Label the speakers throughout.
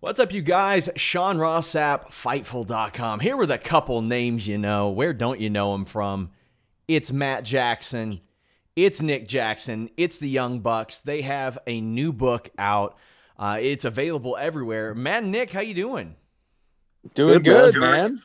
Speaker 1: What's up, you guys? Sean Rossap, Fightful.com. Here with a couple names you know. Where don't you know them from? It's Matt Jackson. It's Nick Jackson. It's the Young Bucks. They have a new book out. It's available everywhere. Matt and Nick, how you doing?
Speaker 2: Doing good, man.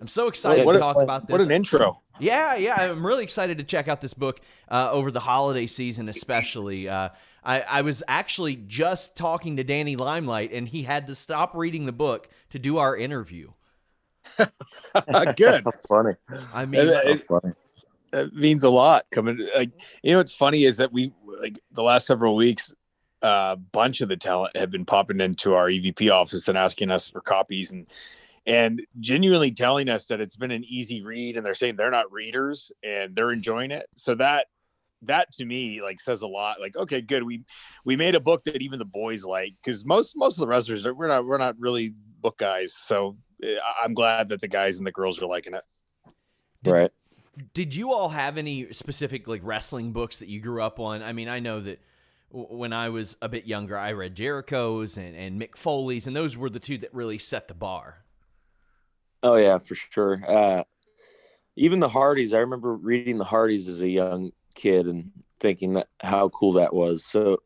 Speaker 1: I'm so
Speaker 2: What,
Speaker 1: excited
Speaker 2: what,
Speaker 1: to
Speaker 2: a,
Speaker 1: talk about
Speaker 2: what
Speaker 1: this.
Speaker 2: an intro.
Speaker 1: Yeah, I'm really excited to check out this book over the holiday season, especially. I was actually just talking to Danny Limelight, and he had to stop reading the book to do our interview.
Speaker 2: Good.
Speaker 3: How funny.
Speaker 1: I mean,
Speaker 3: How funny.
Speaker 2: It means a lot coming. What's funny is that we the last several weeks, a bunch of the talent have been popping into our EVP office and asking us for copies and genuinely telling us that it's been an easy read, and they're saying they're not readers and they're enjoying it. So that to me says a lot. Like, okay, good. We made a book that even the boys like, because most of the wrestlers we're not really book guys. So I'm glad that the guys and the girls are liking it.
Speaker 3: Right.
Speaker 1: Did you all have any specific wrestling books that you grew up on? I mean, I know that when I was a bit younger, I read Jericho's and Mick Foley's, and those were the two that really set the bar.
Speaker 3: Oh yeah, for sure. Even the Hardys. I remember reading the Hardys as a young kid and thinking that how cool that was. So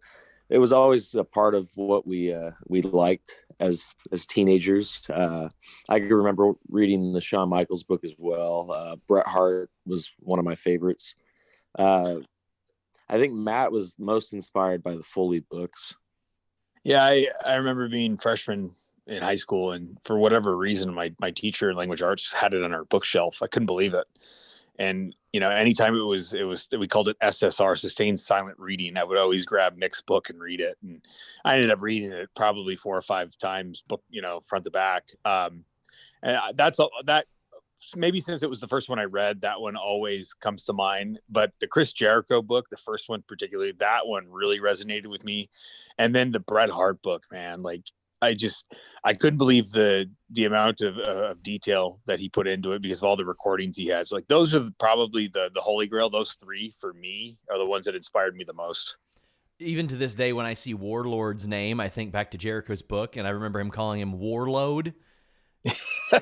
Speaker 3: it was always a part of what we liked as teenagers. I can remember reading the Shawn Michaels book as well. Bret Hart was one of my favorites. I think Matt was most inspired by the Foley books.
Speaker 2: Yeah, I remember being freshman in high school, and for whatever reason, my teacher in language arts had it on our bookshelf. I couldn't believe it. And anytime it was we called it SSR, sustained silent reading, I would always grab Mick's book and read it. And I ended up reading it probably 4 or 5 times, book front to back. And that maybe since it was the first one I read, that one always comes to mind. But the Chris Jericho book, the first one particularly, that one really resonated with me. And then the Bret Hart book, man, I couldn't believe the amount of detail that he put into it because of all the recordings he has. Like, those are probably the holy grail. Those 3 for me are the ones that inspired me the most.
Speaker 1: Even to this day, when I see Warlord's name, I think back to Jericho's book, and I remember him calling him Warlode.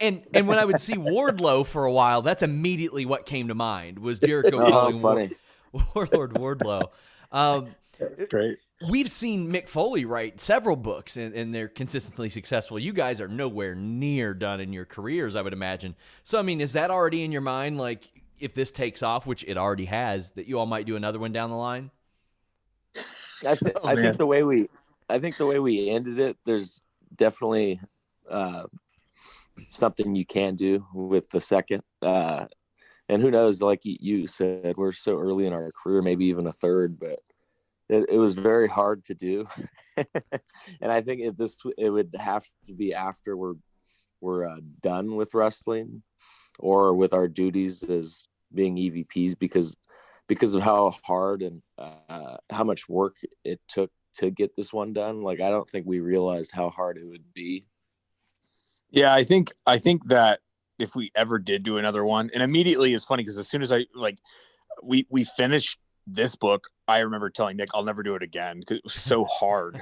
Speaker 1: and when I would see Wardlow for a while, that's immediately what came to mind was Jericho calling Warlord Wardlow.
Speaker 2: That's great.
Speaker 1: We've seen Mick Foley write several books, and they're consistently successful. You guys are nowhere near done in your careers, I would imagine. So, I mean, is that already in your mind, like, if this takes off, which it already has, that you all might do another one down the line?
Speaker 3: I think the way we ended it, there's definitely something you can do with the second. And who knows, like you said, we're so early in our career, maybe even a third, but it was very hard to do. And I think it would have to be after we're done with wrestling or with our duties as being EVPs, because of how hard and how much work it took to get this one done. Like, I don't think we realized how hard it would be.
Speaker 2: Yeah, I think that if we ever did do another one, and immediately it's funny because as soon as we finished this book, I remember telling Nick, I'll never do it again because it was so hard.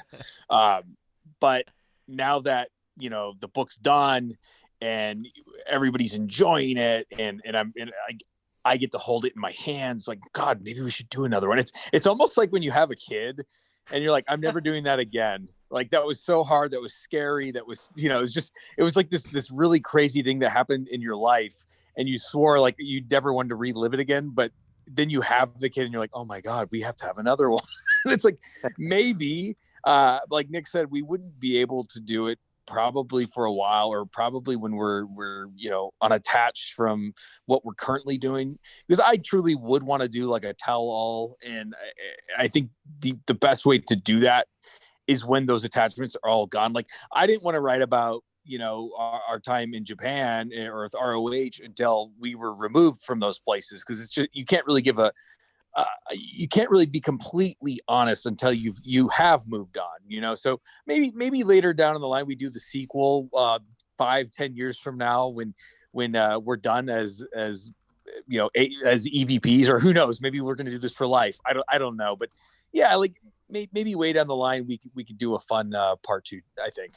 Speaker 2: But now that, the book's done and everybody's enjoying it and I get to hold it in my hands, like, God, maybe we should do another one. It's almost like when you have a kid and you're like, I'm never doing that again. Like, that was so hard. That was scary. That was, it was like this really crazy thing that happened in your life. And you swore like you never wanted to relive it again. But then you have the kid and you're like, oh my God, we have to have another one. And it's like, maybe, like Nick said, we wouldn't be able to do it probably for a while, or probably when we're unattached from what we're currently doing, because I truly would want to do like a tell-all. And I think the best way to do that is when those attachments are all gone. Like, I didn't want to write about our time in Japan or with ROH until we were removed from those places, because it's just, you can't really give you can't really be completely honest until you have moved on, so maybe later down in the line we do the sequel 5-10 years from now when we're done as EVPs, or who knows, maybe we're going to do this for life. I don't know, but yeah, like maybe way down the line we could do a fun part 2, I think.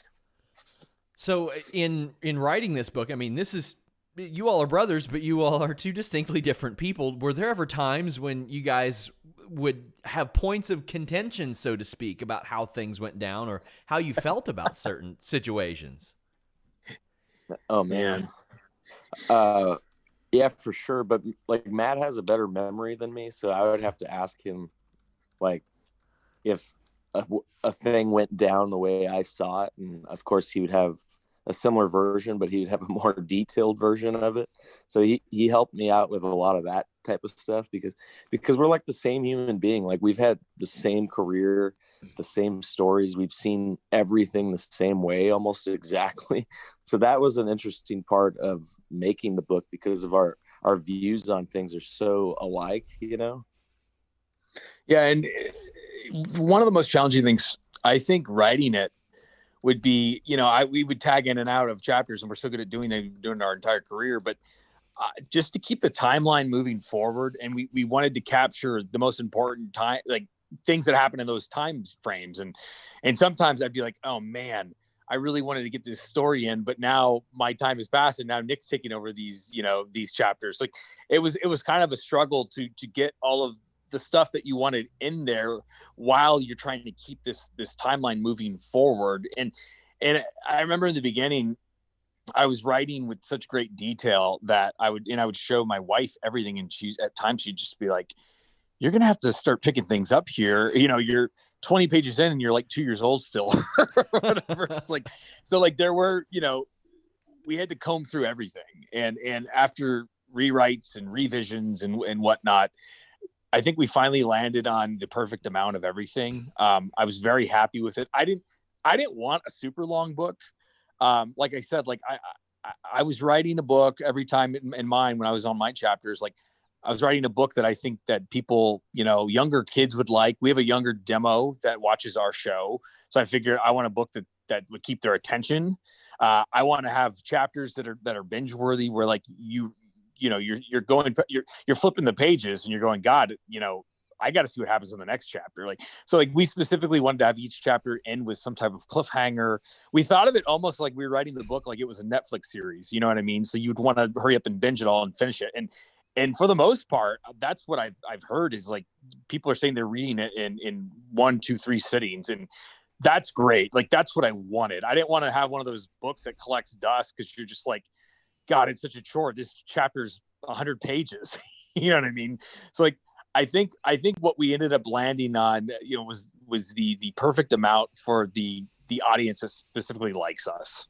Speaker 1: So in writing this book, I mean, you all are brothers, but you all are two distinctly different people. Were there ever times when you guys would have points of contention, so to speak, about how things went down or how you felt about certain situations?
Speaker 3: Oh man. Yeah, for sure. But like Matt has a better memory than me, so I would have to ask him, like, if a thing went down the way I saw it, and of course he would have a similar version, but he would have a more detailed version of it. So he helped me out with a lot of that type of stuff because we're like the same human being. Like we've had the same career, the same stories. We've seen everything the same way, almost exactly. So that was an interesting part of making the book because of our views on things are so alike, you know?
Speaker 2: Yeah. And one of the most challenging things, I think, writing it would be, we would tag in and out of chapters, and we're so good at doing that during our entire career, but just to keep the timeline moving forward. And we wanted to capture the most important time, like things that happen in those time frames. And sometimes I'd be like, oh man, I really wanted to get this story in, but now my time has passed and now Nick's taking over these chapters. Like it was kind of a struggle to get all of the stuff that you wanted in there while you're trying to keep this timeline moving forward. And I remember in the beginning, I was writing with such great detail that I would show my wife everything. And at times she'd just be like, you're going to have to start picking things up here. You're 20 pages in and you're like 2 years old still. Whatever. It's like, so like there were, we had to comb through everything. And after rewrites and revisions and whatnot, I think we finally landed on the perfect amount of everything. I was very happy with it. I didn't want a super long book. Like I said, like I was writing a book every time in mine when I was on my chapters. Like I was writing a book that I think that people, younger kids would like. We have a younger demo that watches our show, so I figured I want a book that would keep their attention. I want to have chapters that are binge worthy, where like you're flipping the pages and you're going, God, I got to see what happens in the next chapter. Like, so like we specifically wanted to have each chapter end with some type of cliffhanger. We thought of it almost like we were writing the book like it was a Netflix series, you know what I mean? So you'd want to hurry up and binge it all and finish it. And for the most part, that's what I've heard is like people are saying they're reading it in 1, 2, 3 sittings. And that's great. Like, that's what I wanted. I didn't want to have one of those books that collects dust because you're just like, God, it's such a chore. This chapter's 100 pages. You know what I mean? So like, I think what we ended up landing on, was the perfect amount for the audience that specifically likes us.